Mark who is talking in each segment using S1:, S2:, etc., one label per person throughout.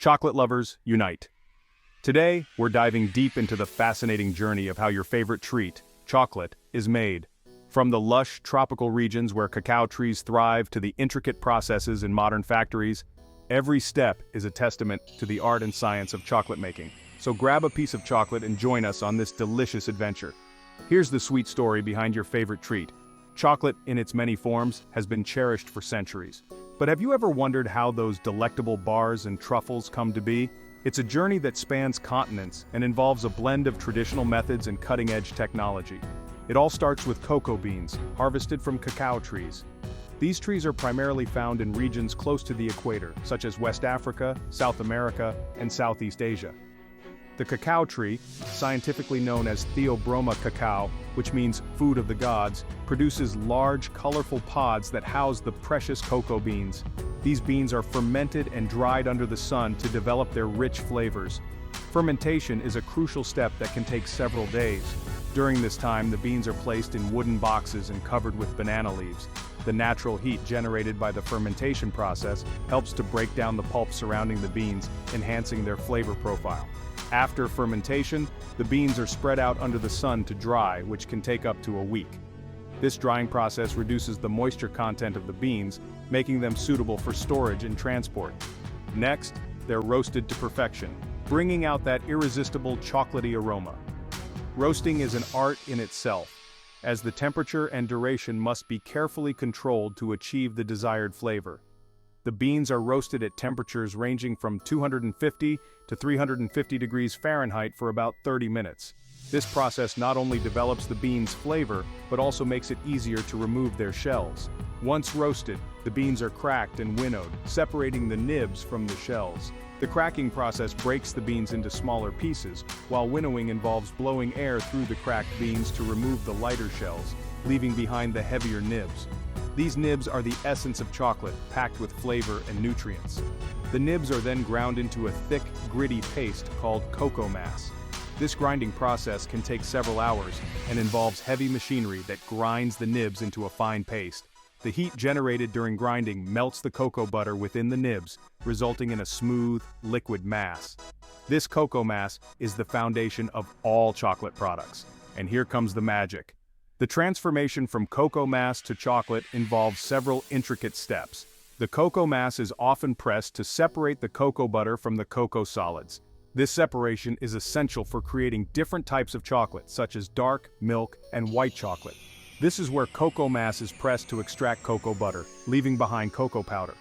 S1: Chocolate lovers, unite. Today, we're diving deep into the fascinating journey of how your favorite treat, chocolate, is made. From the lush, tropical regions where cacao trees thrive to the intricate processes in modern factories, every step is a testament to the art and science of chocolate making. So grab a piece of chocolate and join us on this delicious adventure. Here's the sweet story behind your favorite treat. Chocolate, in its many forms, has been cherished for centuries. But have you ever wondered how those delectable bars and truffles come to be? It's a journey that spans continents and involves a blend of traditional methods and cutting-edge technology. It all starts with cocoa beans, harvested from cacao trees. These trees are primarily found in regions close to the equator, such as West Africa, South America, and Southeast Asia. The cacao tree, scientifically known as Theobroma cacao, which means food of the gods, produces large, colorful pods that house the precious cocoa beans. These beans are fermented and dried under the sun to develop their rich flavors. Fermentation is a crucial step that can take several days. During this time, the beans are placed in wooden boxes and covered with banana leaves. The natural heat generated by the fermentation process helps to break down the pulp surrounding the beans, enhancing their flavor profile. After fermentation, the beans are spread out under the sun to dry, which can take up to a week. This drying process reduces the moisture content of the beans, making them suitable for storage and transport. Next, they're roasted to perfection, bringing out that irresistible chocolatey aroma. Roasting is an art in itself, as the temperature and duration must be carefully controlled to achieve the desired flavor. The beans are roasted at temperatures ranging from 250 to 350 degrees Fahrenheit for about 30 minutes. This process not only develops the beans' flavor, but also makes it easier to remove their shells. Once roasted, the beans are cracked and winnowed, separating the nibs from the shells. The cracking process breaks the beans into smaller pieces, while winnowing involves blowing air through the cracked beans to remove the lighter shells, leaving behind the heavier nibs. These nibs are the essence of chocolate, packed with flavor and nutrients. The nibs are then ground into a thick, gritty paste called cocoa mass. This grinding process can take several hours and involves heavy machinery that grinds the nibs into a fine paste. The heat generated during grinding melts the cocoa butter within the nibs, resulting in a smooth, liquid mass. This cocoa mass is the foundation of all chocolate products. And here comes the magic. The transformation from cocoa mass to chocolate involves several intricate steps. The cocoa mass is often pressed to separate the cocoa butter from the cocoa solids. This separation is essential for creating different types of chocolate, such as dark, milk, and white chocolate. This is where cocoa mass is pressed to extract cocoa butter, leaving behind cocoa powder.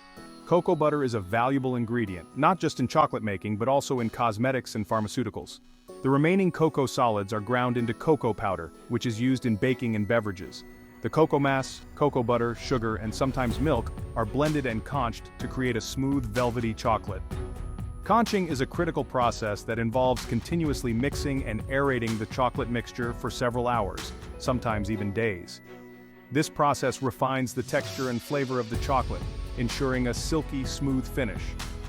S1: Cocoa butter is a valuable ingredient, not just in chocolate making, but also in cosmetics and pharmaceuticals. The remaining cocoa solids are ground into cocoa powder, which is used in baking and beverages. The cocoa mass, cocoa butter, sugar, and sometimes milk are blended and conched to create a smooth, velvety chocolate. Conching is a critical process that involves continuously mixing and aerating the chocolate mixture for several hours, sometimes even days. This process refines the texture and flavor of the chocolate, ensuring a silky, smooth finish.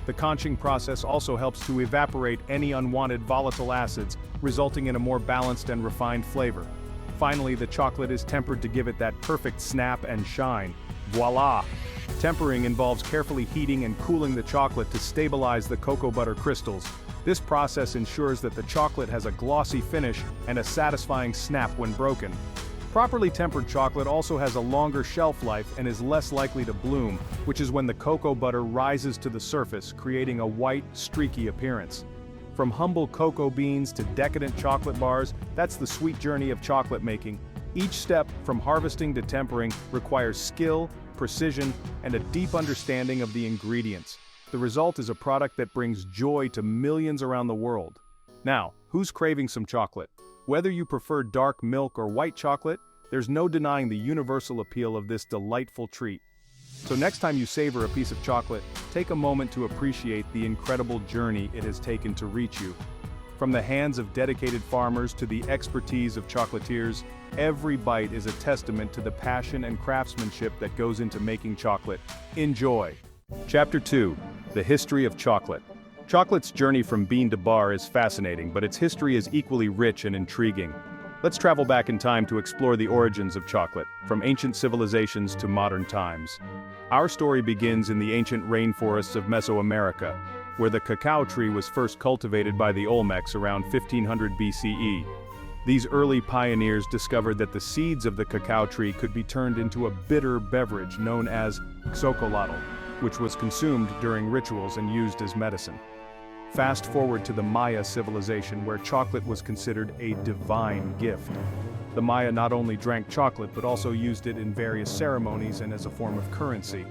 S1: The conching process also helps to evaporate any unwanted volatile acids, resulting in a more balanced and refined flavor. Finally, the chocolate is tempered to give it that perfect snap and shine. Voila! Tempering involves carefully heating and cooling the chocolate to stabilize the cocoa butter crystals. This process ensures that the chocolate has a glossy finish and a satisfying snap when broken. Properly tempered chocolate also has a longer shelf life and is less likely to bloom, which is when the cocoa butter rises to the surface, creating a white, streaky appearance. From humble cocoa beans to decadent chocolate bars, that's the sweet journey of chocolate making. Each step, from harvesting to tempering, requires skill, precision, and a deep understanding of the ingredients. The result is a product that brings joy to millions around the world. Now, who's craving some chocolate? Whether you prefer dark milk or white chocolate, there's no denying the universal appeal of this delightful treat. So next time you savor a piece of chocolate, take a moment to appreciate the incredible journey it has taken to reach you. From the hands of dedicated farmers to the expertise of chocolatiers, every bite is a testament to the passion and craftsmanship that goes into making chocolate. Enjoy! Chapter 2. The History of Chocolate. Chocolate's journey from bean to bar is fascinating, but its history is equally rich and intriguing. Let's travel back in time to explore the origins of chocolate, from ancient civilizations to modern times. Our story begins in the ancient rainforests of Mesoamerica, where the cacao tree was first cultivated by the Olmecs around 1500 BCE. These early pioneers discovered that the seeds of the cacao tree could be turned into a bitter beverage known as xocolotl, which was consumed during rituals and used as medicine. Fast forward to the Maya civilization, where chocolate was considered a divine gift. The Maya not only drank chocolate but also used it in various ceremonies and as a form of currency.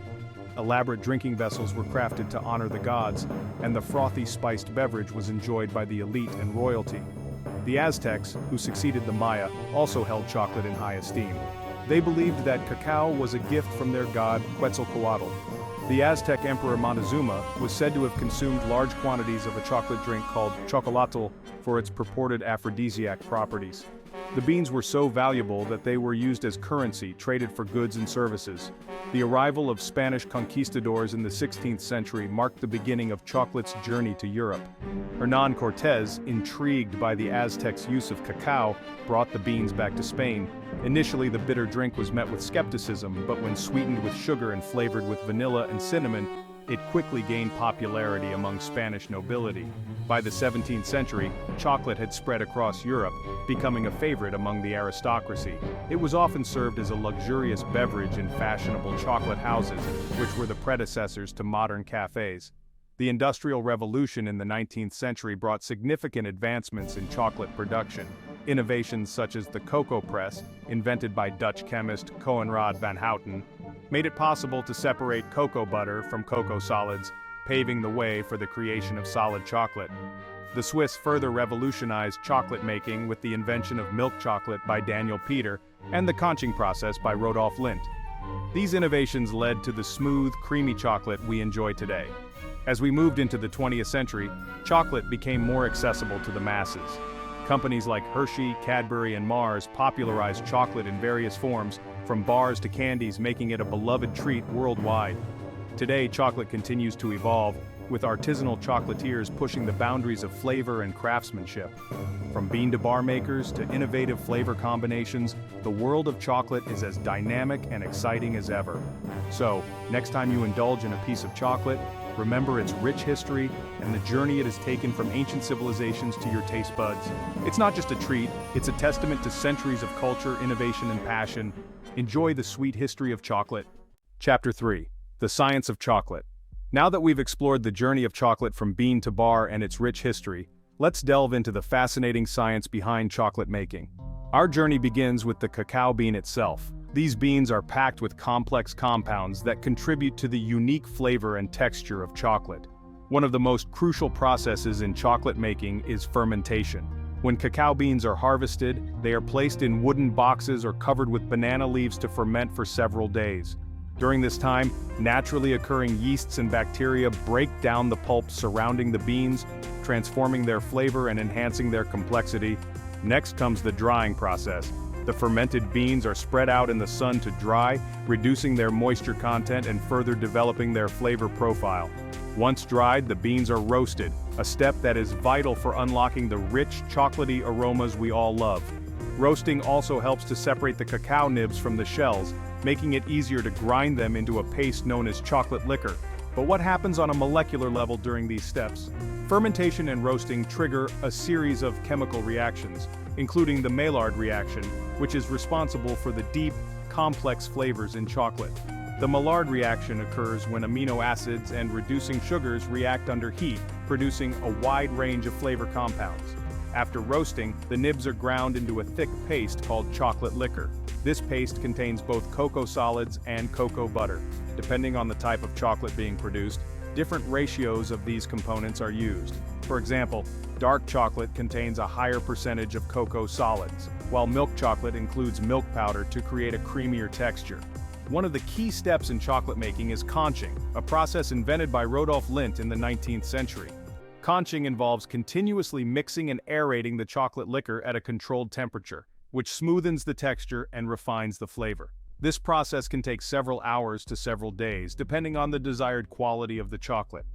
S1: Elaborate drinking vessels were crafted to honor the gods, and the frothy spiced beverage was enjoyed by the elite and royalty. The Aztecs, who succeeded the Maya, also held chocolate in high esteem. They believed that cacao was a gift from their god Quetzalcoatl. The Aztec Emperor Montezuma was said to have consumed large quantities of a chocolate drink called chocolotl for its purported aphrodisiac properties. The beans were so valuable that they were used as currency, traded for goods and services. The arrival of Spanish conquistadors in the 16th century marked the beginning of chocolate's journey to Europe. Hernán Cortés, intrigued by the Aztecs' use of cacao, brought the beans back to Spain. Initially, the bitter drink was met with skepticism, but when sweetened with sugar and flavored with vanilla and cinnamon, it quickly gained popularity among Spanish nobility. By the 17th century, chocolate had spread across Europe, becoming a favorite among the aristocracy. It was often served as a luxurious beverage in fashionable chocolate houses, which were the predecessors to modern cafes. The Industrial Revolution in the 19th century brought significant advancements in chocolate production. Innovations such as the cocoa press, invented by Dutch chemist Coenraad van Houten, made it possible to separate cocoa butter from cocoa solids, paving the way for the creation of solid chocolate. The Swiss further revolutionized chocolate making with the invention of milk chocolate by Daniel Peter and the conching process by Rodolphe Lindt. These innovations led to the smooth, creamy chocolate we enjoy today. As we moved into the 20th century, chocolate became more accessible to the masses. Companies like Hershey, Cadbury, and Mars popularized chocolate in various forms, from bars to candies, making it a beloved treat worldwide. Today, chocolate continues to evolve, with artisanal chocolatiers pushing the boundaries of flavor and craftsmanship. From bean-to-bar makers to innovative flavor combinations, the world of chocolate is as dynamic and exciting as ever. So, next time you indulge in a piece of chocolate, remember its rich history and the journey it has taken from ancient civilizations to your taste buds. It's not just a treat, it's a testament to centuries of culture, innovation, and passion. Enjoy the sweet history of chocolate. Chapter 3. The Science of Chocolate. Now that we've explored the journey of chocolate from bean to bar and its rich history, let's delve into the fascinating science behind chocolate making. Our journey begins with the cacao bean itself. These beans are packed with complex compounds that contribute to the unique flavor and texture of chocolate. One of the most crucial processes in chocolate making is fermentation. When cacao beans are harvested, they are placed in wooden boxes or covered with banana leaves to ferment for several days. During this time, naturally occurring yeasts and bacteria break down the pulp surrounding the beans, transforming their flavor and enhancing their complexity. Next comes the drying process. The fermented beans are spread out in the sun to dry, reducing their moisture content and further developing their flavor profile. Once dried, the beans are roasted, a step that is vital for unlocking the rich, chocolatey aromas we all love. Roasting also helps to separate the cacao nibs from the shells, making it easier to grind them into a paste known as chocolate liquor. But what happens on a molecular level during these steps? Fermentation and roasting trigger a series of chemical reactions, including the Maillard reaction, which is responsible for the deep, complex flavors in chocolate. The Maillard reaction occurs when amino acids and reducing sugars react under heat, producing a wide range of flavor compounds. After roasting, the nibs are ground into a thick paste called chocolate liquor. This paste contains both cocoa solids and cocoa butter. Depending on the type of chocolate being produced, different ratios of these components are used. For example, dark chocolate contains a higher percentage of cocoa solids, while milk chocolate includes milk powder to create a creamier texture. One of the key steps in chocolate making is conching, a process invented by Rodolphe Lindt in the 19th century. Conching involves continuously mixing and aerating the chocolate liquor at a controlled temperature, which smoothens the texture and refines the flavor. This process can take several hours to several days, depending on the desired quality of the chocolate.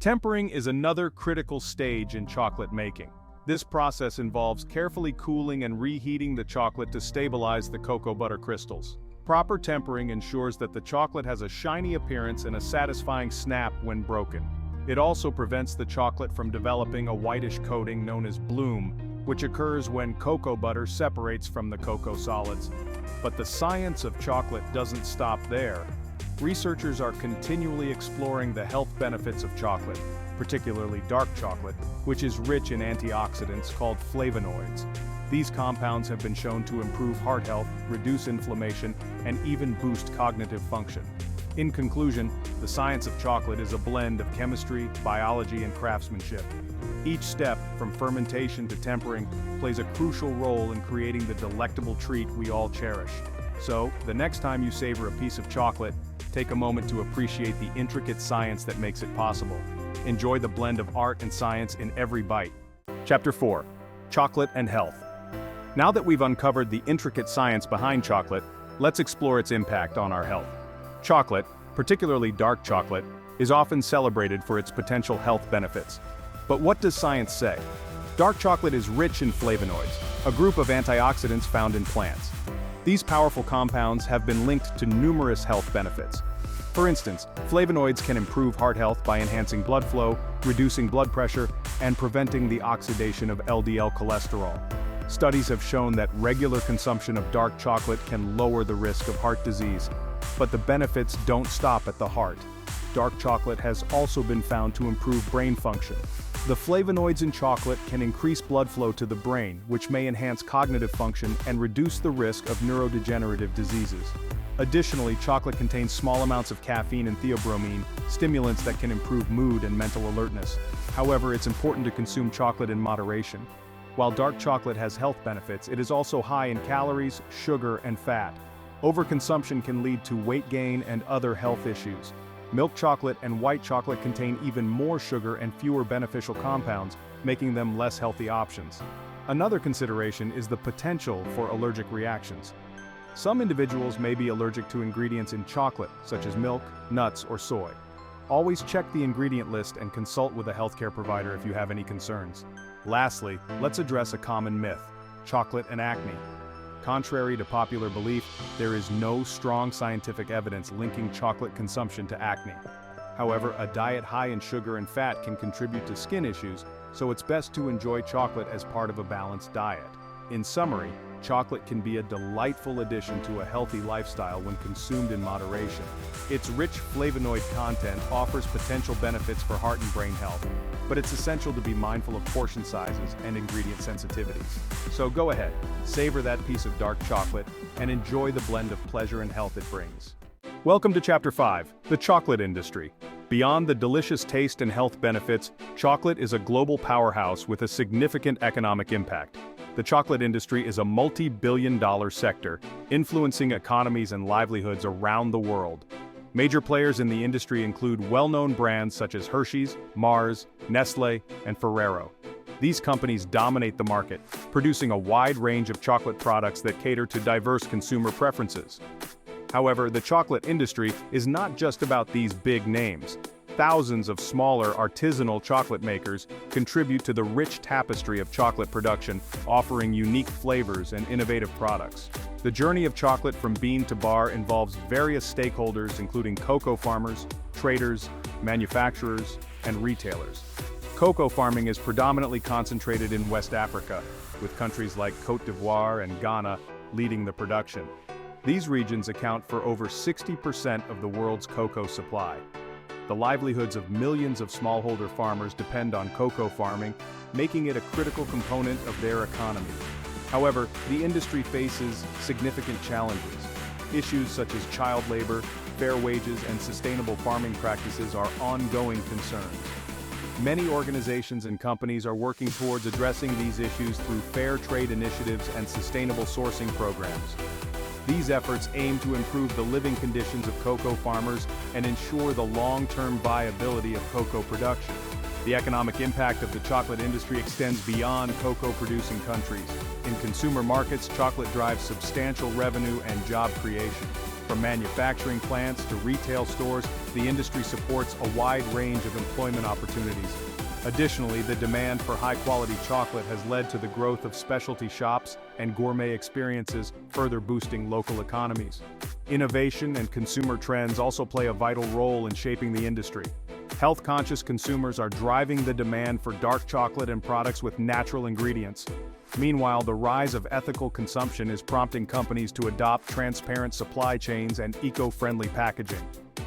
S1: Tempering is another critical stage in chocolate making. This process involves carefully cooling and reheating the chocolate to stabilize the cocoa butter crystals. Proper tempering ensures that the chocolate has a shiny appearance and a satisfying snap when broken. It also prevents the chocolate from developing a whitish coating known as bloom, which occurs when cocoa butter separates from the cocoa solids. But the science of chocolate doesn't stop there. Researchers are continually exploring the health benefits of chocolate, particularly dark chocolate, which is rich in antioxidants called flavonoids. These compounds have been shown to improve heart health, reduce inflammation, and even boost cognitive function. In conclusion, the science of chocolate is a blend of chemistry, biology, and craftsmanship. Each step, from fermentation to tempering, plays a crucial role in creating the delectable treat we all cherish. So, the next time you savor a piece of chocolate, take a moment to appreciate the intricate science that makes it possible. Enjoy the blend of art and science in every bite. Chapter 4. Chocolate and Health. Now that we've uncovered the intricate science behind chocolate, let's explore its impact on our health. Chocolate, particularly dark chocolate, is often celebrated for its potential health benefits. But what does science say? Dark chocolate is rich in flavonoids, a group of antioxidants found in plants. These powerful compounds have been linked to numerous health benefits. For instance, flavonoids can improve heart health by enhancing blood flow, reducing blood pressure, and preventing the oxidation of LDL cholesterol. Studies have shown that regular consumption of dark chocolate can lower the risk of heart disease. But the benefits don't stop at the heart. Dark chocolate has also been found to improve brain function. The flavonoids in chocolate can increase blood flow to the brain, which may enhance cognitive function and reduce the risk of neurodegenerative diseases. Additionally, chocolate contains small amounts of caffeine and theobromine, stimulants that can improve mood and mental alertness. However, it's important to consume chocolate in moderation. While dark chocolate has health benefits, it is also high in calories, sugar, and fat. Overconsumption can lead to weight gain and other health issues. Milk chocolate and white chocolate contain even more sugar and fewer beneficial compounds, making them less healthy options. Another consideration is the potential for allergic reactions. Some individuals may be allergic to ingredients in chocolate, such as milk, nuts, or soy. Always check the ingredient list and consult with a healthcare provider if you have any concerns. Lastly, let's address a common myth: chocolate and acne. Contrary to popular belief, there is no strong scientific evidence linking chocolate consumption to acne. However, a diet high in sugar and fat can contribute to skin issues, so it's best to enjoy chocolate as part of a balanced diet. In summary, chocolate can be a delightful addition to a healthy lifestyle when consumed in moderation. Its rich flavonoid content offers potential benefits for heart and brain health, but it's essential to be mindful of portion sizes and ingredient sensitivities. So go ahead, savor that piece of dark chocolate, and enjoy the blend of pleasure and health it brings. Welcome to Chapter 5, the chocolate industry. Beyond the delicious taste and health benefits, chocolate is a global powerhouse with a significant economic impact. The chocolate industry is a multi-billion-dollar sector, influencing economies and livelihoods around the world. Major players in the industry include well-known brands such as Hershey's, Mars, Nestle, and Ferrero. These companies dominate the market, producing a wide range of chocolate products that cater to diverse consumer preferences. However, the chocolate industry is not just about these big names. Thousands of smaller artisanal chocolate makers contribute to the rich tapestry of chocolate production, offering unique flavors and innovative products. The journey of chocolate from bean to bar involves various stakeholders including cocoa farmers, traders, manufacturers, and retailers. Cocoa farming is predominantly concentrated in West Africa, with countries like Côte d'Ivoire and Ghana leading the production. These regions account for over 60% of the world's cocoa supply. The livelihoods of millions of smallholder farmers depend on cocoa farming, making it a critical component of their economy. However, the industry faces significant challenges. Issues such as child labor, fair wages, and sustainable farming practices are ongoing concerns. Many organizations and companies are working towards addressing these issues through fair trade initiatives and sustainable sourcing programs. These efforts aim to improve the living conditions of cocoa farmers and ensure the long-term viability of cocoa production. The economic impact of the chocolate industry extends beyond cocoa-producing countries. In consumer markets, chocolate drives substantial revenue and job creation. From manufacturing plants to retail stores, the industry supports a wide range of employment opportunities. Additionally, the demand for high-quality chocolate has led to the growth of specialty shops and gourmet experiences, further boosting local economies. Innovation and consumer trends also play a vital role in shaping the industry. Health-conscious consumers are driving the demand for dark chocolate and products with natural ingredients. Meanwhile, the rise of ethical consumption is prompting companies to adopt transparent supply chains and eco-friendly packaging.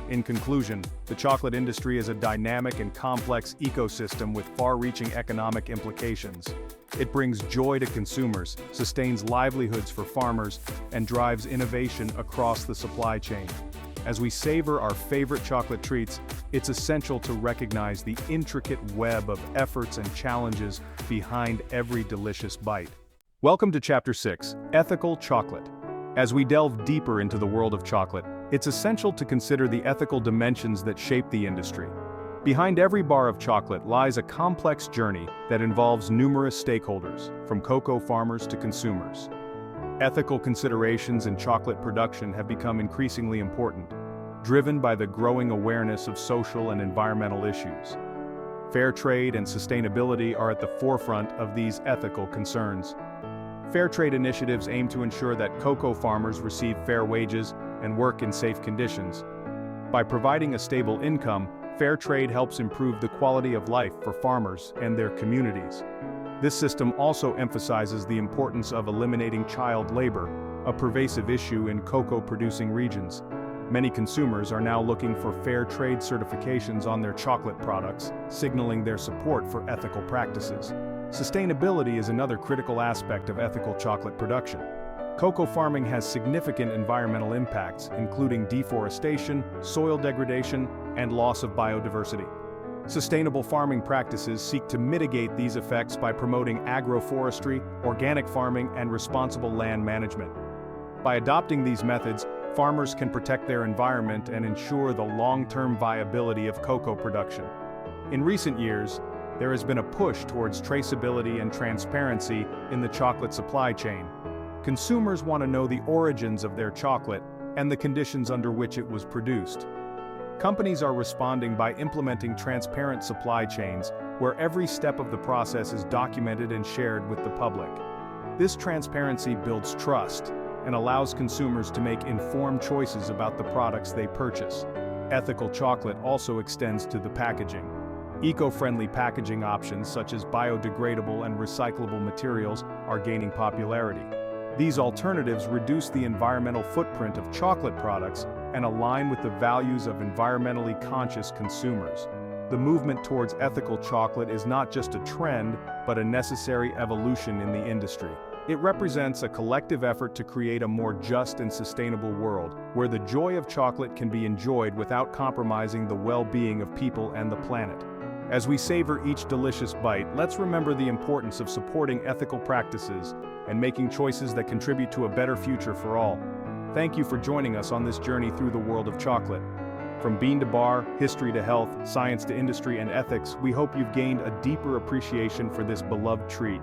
S1: In conclusion, the chocolate industry is a dynamic and complex ecosystem with far-reaching economic implications. It brings joy to consumers, sustains livelihoods for farmers, and drives innovation across the supply chain. As we savor our favorite chocolate treats, it's essential to recognize the intricate web of efforts and challenges behind every delicious bite. Welcome to Chapter 6, Ethical Chocolate. As we delve deeper into the world of chocolate, it's essential to consider the ethical dimensions that shape the industry. Behind every bar of chocolate lies a complex journey that involves numerous stakeholders, from cocoa farmers to consumers. Ethical considerations in chocolate production have become increasingly important, driven by the growing awareness of social and environmental issues. Fair trade and sustainability are at the forefront of these ethical concerns. Fair trade initiatives aim to ensure that cocoa farmers receive fair wages and work in safe conditions. By providing a stable income, fair trade helps improve the quality of life for farmers and their communities. This system also emphasizes the importance of eliminating child labor, a pervasive issue in cocoa-producing regions. Many consumers are now looking for fair trade certifications on their chocolate products, signaling their support for ethical practices. Sustainability is another critical aspect of ethical chocolate production. Cocoa farming has significant environmental impacts, including deforestation, soil degradation, and loss of biodiversity. Sustainable farming practices seek to mitigate these effects by promoting agroforestry, organic farming, and responsible land management. By adopting these methods, farmers can protect their environment and ensure the long-term viability of cocoa production. In recent years, there has been a push towards traceability and transparency in the chocolate supply chain. Consumers want to know the origins of their chocolate and the conditions under which it was produced. Companies are responding by implementing transparent supply chains, where every step of the process is documented and shared with the public. This transparency builds trust and allows consumers to make informed choices about the products they purchase. Ethical chocolate also extends to the packaging. Eco-friendly packaging options such as biodegradable and recyclable materials are gaining popularity. These alternatives reduce the environmental footprint of chocolate products and align with the values of environmentally conscious consumers. The movement towards ethical chocolate is not just a trend, but a necessary evolution in the industry. It represents a collective effort to create a more just and sustainable world, where the joy of chocolate can be enjoyed without compromising the well-being of people and the planet. As we savor each delicious bite, let's remember the importance of supporting ethical practices and making choices that contribute to a better future for all. Thank you for joining us on this journey through the world of chocolate. From bean to bar, history to health, science to industry and ethics, we hope you've gained a deeper appreciation for this beloved treat.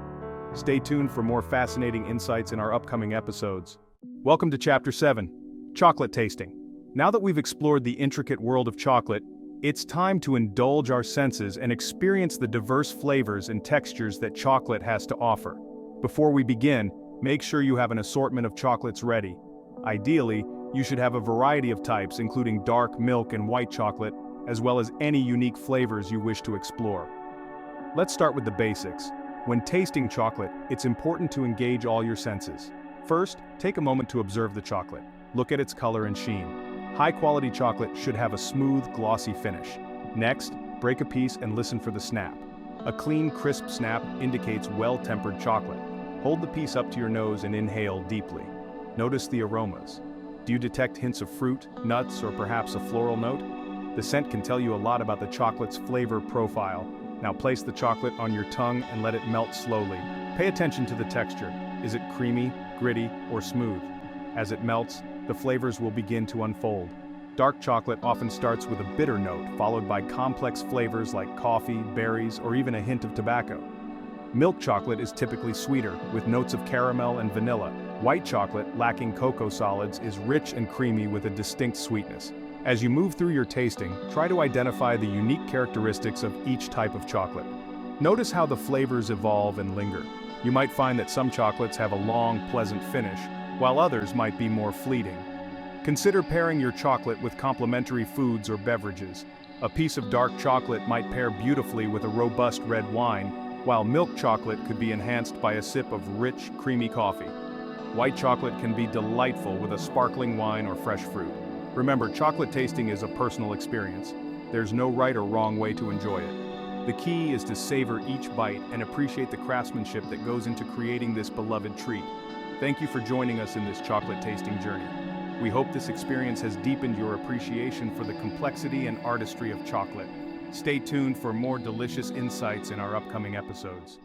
S1: Stay tuned for more fascinating insights in our upcoming episodes. Welcome to Chapter 7, Chocolate Tasting. Now that we've explored the intricate world of chocolate, it's time to indulge our senses and experience the diverse flavors and textures that chocolate has to offer. Before we begin, make sure you have an assortment of chocolates ready. Ideally, you should have a variety of types, including dark, milk, and white chocolate, as well as any unique flavors you wish to explore. Let's start with the basics. When tasting chocolate, it's important to engage all your senses. First, take a moment to observe the chocolate. Look at its color and sheen. High-quality chocolate should have a smooth, glossy finish. Next, break a piece and listen for the snap. A clean, crisp snap indicates well-tempered chocolate. Hold the piece up to your nose and inhale deeply. Notice the aromas. Do you detect hints of fruit, nuts, or perhaps a floral note? The scent can tell you a lot about the chocolate's flavor profile. Now place the chocolate on your tongue and let it melt slowly. Pay attention to the texture. Is it creamy, gritty, or smooth? As it melts, the flavors will begin to unfold. Dark chocolate often starts with a bitter note, followed by complex flavors like coffee, berries, or even a hint of tobacco. Milk chocolate is typically sweeter, with notes of caramel and vanilla. White chocolate, lacking cocoa solids, is rich and creamy with a distinct sweetness. As you move through your tasting, try to identify the unique characteristics of each type of chocolate. Notice how the flavors evolve and linger. You might find that some chocolates have a long, pleasant finish, while others might be more fleeting. Consider pairing your chocolate with complementary foods or beverages. A piece of dark chocolate might pair beautifully with a robust red wine, while milk chocolate could be enhanced by a sip of rich, creamy coffee. White chocolate can be delightful with a sparkling wine or fresh fruit. Remember, chocolate tasting is a personal experience. There's no right or wrong way to enjoy it. The key is to savor each bite and appreciate the craftsmanship that goes into creating this beloved treat. Thank you for joining us in this chocolate tasting journey. We hope this experience has deepened your appreciation for the complexity and artistry of chocolate. Stay tuned for more delicious insights in our upcoming episodes.